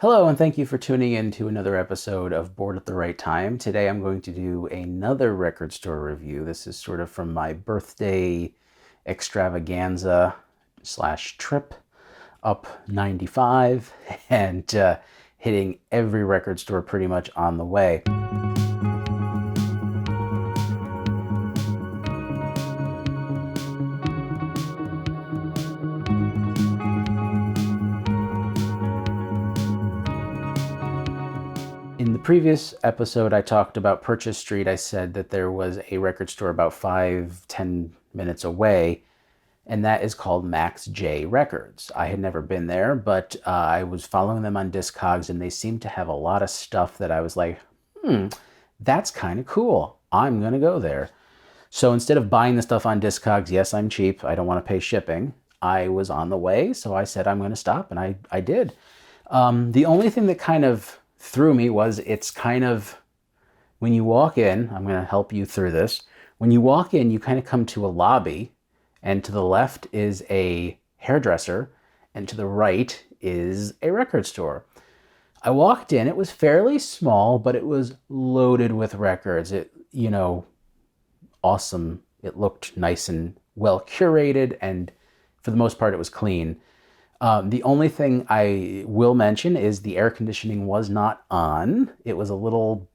Hello, and thank you for tuning in to another episode of Bored at the Right Time. Today I'm going to do another record store review. This is sort of from my birthday extravaganza slash trip up 95 and hitting every record store pretty much on the way. In the previous episode, I talked about Purchase Street. I said that there was a record store about 5-10 minutes away, and that is called Max J Records. I had never been there, but I was following them on Discogs, and they seemed to have a lot of stuff that I was like, that's kind of cool. I'm going to go there. So instead of buying the stuff on Discogs, yes, I'm cheap. I don't want to pay shipping. I was on the way, so I said I'm going to stop, and I did. The only thing that kind of threw me was it's kind of, when you walk in, I'm going to help you through this. When you walk in, you kind of come to a lobby, and to the left is a hairdresser, and to the right is a record store. I walked in, it was fairly small, but it was loaded with records. Awesome. It looked nice and well curated, and for the most part, it was clean. The only thing I will mention is the air conditioning was not on. It was a little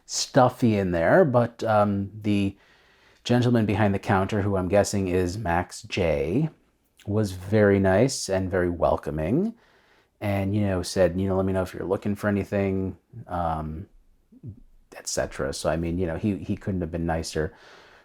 stuffy in there, but the gentleman behind the counter, who I'm guessing is Max J, was very nice and very welcoming, and said, let me know if you're looking for anything, etc. So he couldn't have been nicer.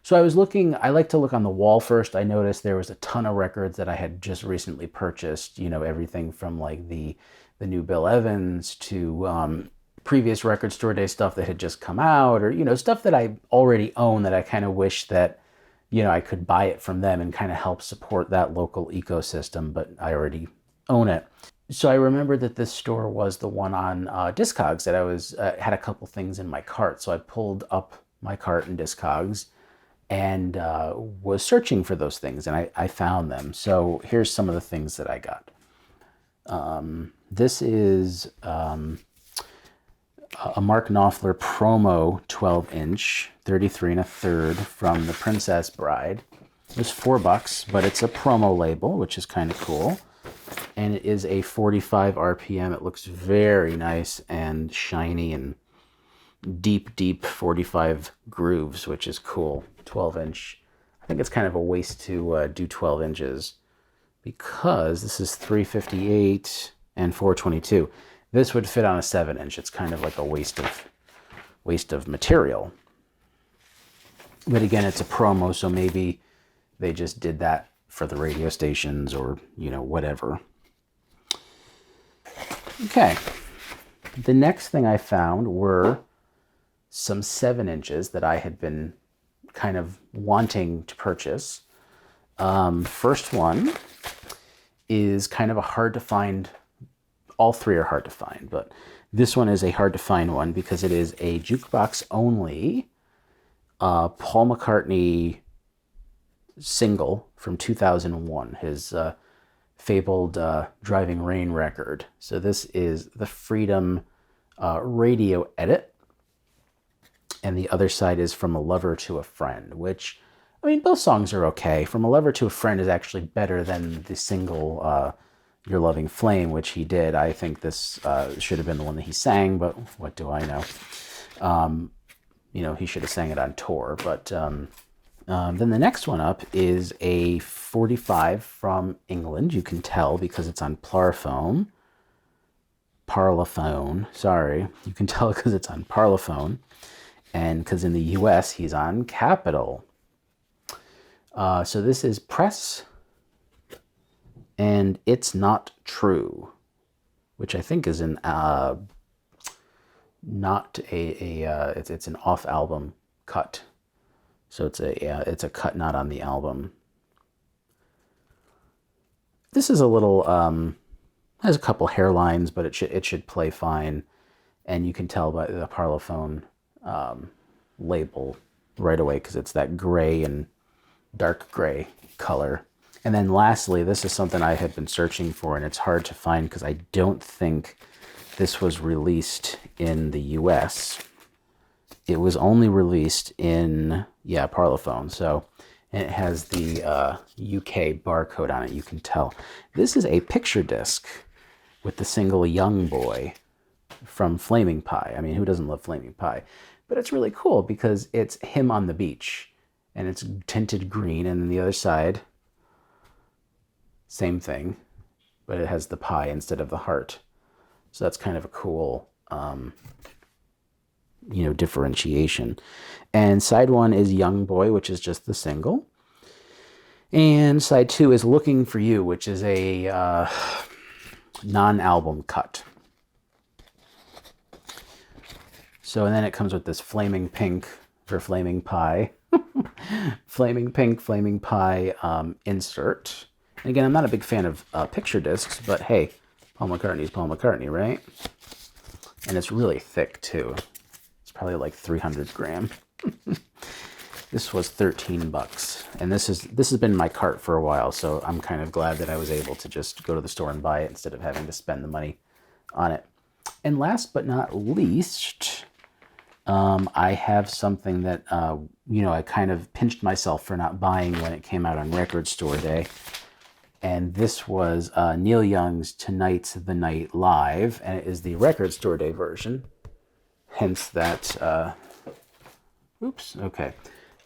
So I was looking, I like to look on the wall first. I noticed there was a ton of records that I had just recently purchased, everything from like the new Bill Evans to previous record store day stuff that had just come out, or, stuff that I already own that I kind of wish that, I could buy it from them and kind of help support that local ecosystem, but I already own it. So I remembered that this store was the one on Discogs that I was, had a couple things in my cart. So I pulled up my cart in Discogs and was searching for those things, and I found them. So here's some of the things that I got. This is a Mark Knopfler promo 12-inch, 33 1/3 from The Princess Bride. It was $4, but it's a promo label, which is kind of cool. And it is a 45 RPM. It looks very nice and shiny and deep 45 grooves, which is cool. 12-inch. I think it's kind of a waste to do 12 inches because this is 358 and 422. This would fit on a 7-inch. It's kind of like a waste of material. But again, it's a promo, so maybe they just did that for the radio stations or, whatever. Okay. The next thing I found were some 7 inches that I had been kind of wanting to purchase. First one is kind of a hard to find. All three are hard to find, but this one is a hard to find one because it is a jukebox only Paul McCartney single from 2001, his fabled Driving Rain record. So this is the Freedom radio edit. And the other side is From a Lover to a Friend, which, both songs are okay. From a Lover to a Friend is actually better than the single Your Loving Flame, which he did. I think this should have been the one that he sang, but what do I know? He should have sang it on tour. But then the next one up is a 45 from England. You can tell because it's on Parlophone. Sorry. You can tell because it's on Parlophone. And because in the US, he's on Capitol. So this is Press, and It's Not True, which I think is it's an off-album cut. So it's a cut not on the album. This is a little, has a couple hairlines, but it should play fine. And you can tell by the Parlophone label right away because it's that gray and dark gray color. And then lastly, this is something I had been searching for, and it's hard to find because I don't think this was released in the US. It was only released in, Parlophone. So, and it has the UK barcode on it, you can tell. This is a picture disc with the single Young Boy from Flaming Pie. I mean, who doesn't love Flaming Pie? But it's really cool because it's him on the beach, and it's tinted green, and then the other side, same thing, but it has the pie instead of the heart. So that's kind of a cool, differentiation. And side 1 is Young Boy, which is just the single. And side 2 is Looking for You, which is a non-album cut. So, and then it comes with this flaming pink for Flaming Pie, flaming pink, Flaming Pie insert. And again, I'm not a big fan of picture discs, but hey, Paul McCartney's Paul McCartney, right? And it's really thick too. It's probably like 300 gram. This was $13, and this has been in my cart for a while, so I'm kind of glad that I was able to just go to the store and buy it instead of having to spend the money on it. And last but not least, I have something that I kind of pinched myself for not buying when it came out on Record Store Day, and this was Neil Young's "Tonight's the Night" live, and it is the Record Store Day version. Hence that. Oops. Okay.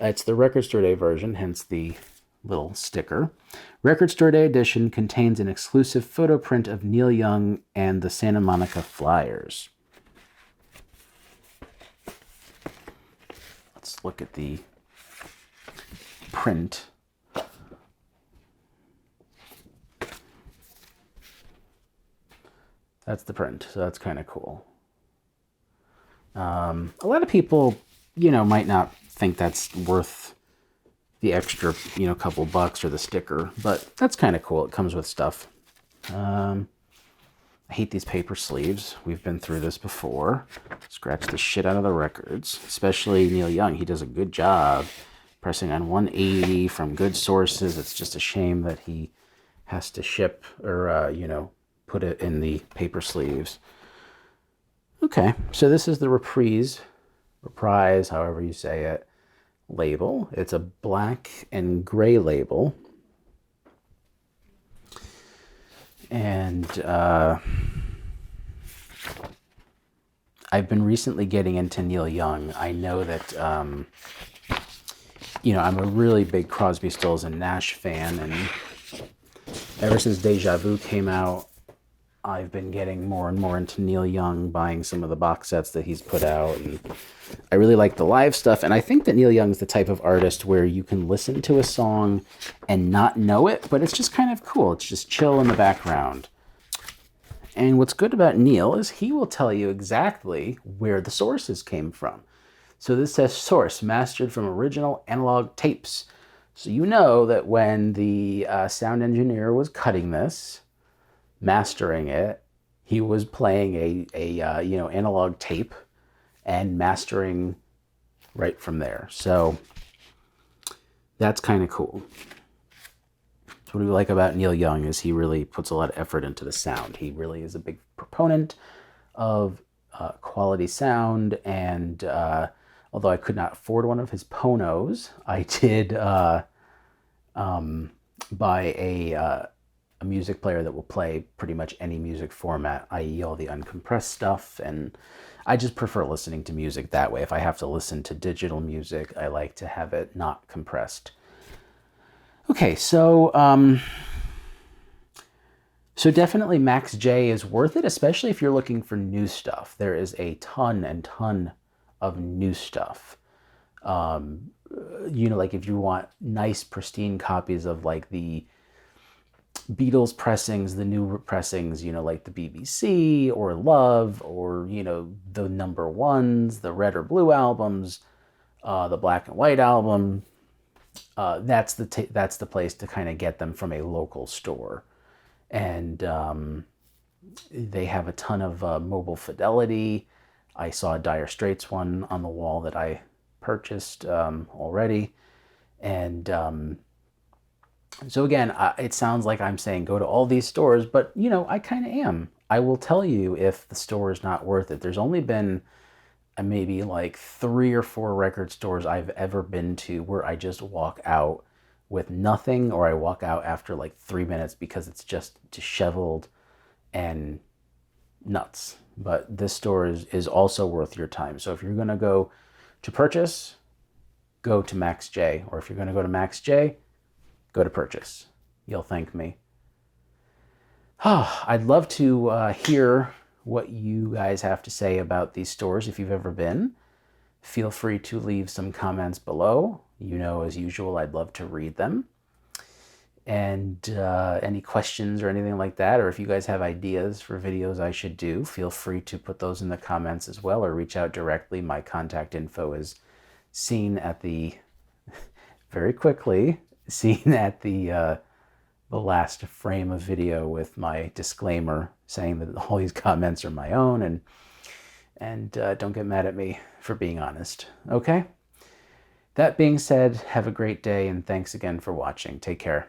It's the Record Store Day version, hence the little sticker. Record Store Day edition contains an exclusive photo print of Neil Young and the Santa Monica Flyers. Let's look at the print. That's the print, so that's kind of cool. A lot of people, might not think that's worth the extra, couple bucks or the sticker, but that's kind of cool. It comes with stuff. I hate these paper sleeves. We've been through this before. Scratch the shit out of the records, especially Neil Young. He does a good job pressing on 180 from good sources. It's just a shame that he has to ship or, put it in the paper sleeves. Okay, so this is the reprise, however you say it, label. It's a black and gray label. And I've been recently getting into Neil Young. I know that, I'm a really big Crosby, Stills, and Nash fan. And ever since Deja Vu came out, I've been getting more and more into Neil Young, buying some of the box sets that he's put out. And I really like the live stuff. And I think that Neil Young's the type of artist where you can listen to a song and not know it, but it's just kind of cool. It's just chill in the background. And what's good about Neil is he will tell you exactly where the sources came from. So this says source, mastered from original analog tapes. So you know that when the sound engineer was cutting this, mastering it, he was playing a analog tape and mastering right from there. So that's kind of cool. So what we like about Neil Young is he really puts a lot of effort into the sound. He really is a big proponent of quality sound, and although I could not afford one of his Ponos, I did buy a music player that will play pretty much any music format, i.e. all the uncompressed stuff, and I just prefer listening to music that way. If I have to listen to digital music, I like to have it not compressed. Okay, so definitely Max J is worth it, especially if you're looking for new stuff. There is a ton of new stuff. Like if you want nice, pristine copies of like the Beatles pressings, the new pressings, like the BBC or Love, or, the number ones, the red or blue albums, the black and white album. That's the place to kind of get them from a local store. And they have a ton of mobile fidelity. I saw a Dire Straits one on the wall that I purchased already. And so again, it sounds like I'm saying go to all these stores, but I kind of am. I will tell you if the store is not worth it. There's only been maybe like 3 or 4 record stores I've ever been to where I just walk out with nothing, or I walk out after like 3 minutes because it's just disheveled and nuts. But this store is also worth your time. So if you're going to go to purchase, go to Max J. Or if you're going to go to Max J, go to purchase. You'll thank me. Oh, I'd love to hear what you guys have to say about these stores if you've ever been. Feel free to leave some comments below. You know, as usual, I'd love to read them. And any questions or anything like that, or if you guys have ideas for videos I should do, feel free to put those in the comments as well, or reach out directly. My contact info is seen at the, very quickly, seen at the last frame of video with my disclaimer saying that all these comments are my own, and don't get mad at me for being honest. Okay? That being said, have a great day, and thanks again for watching. Take care.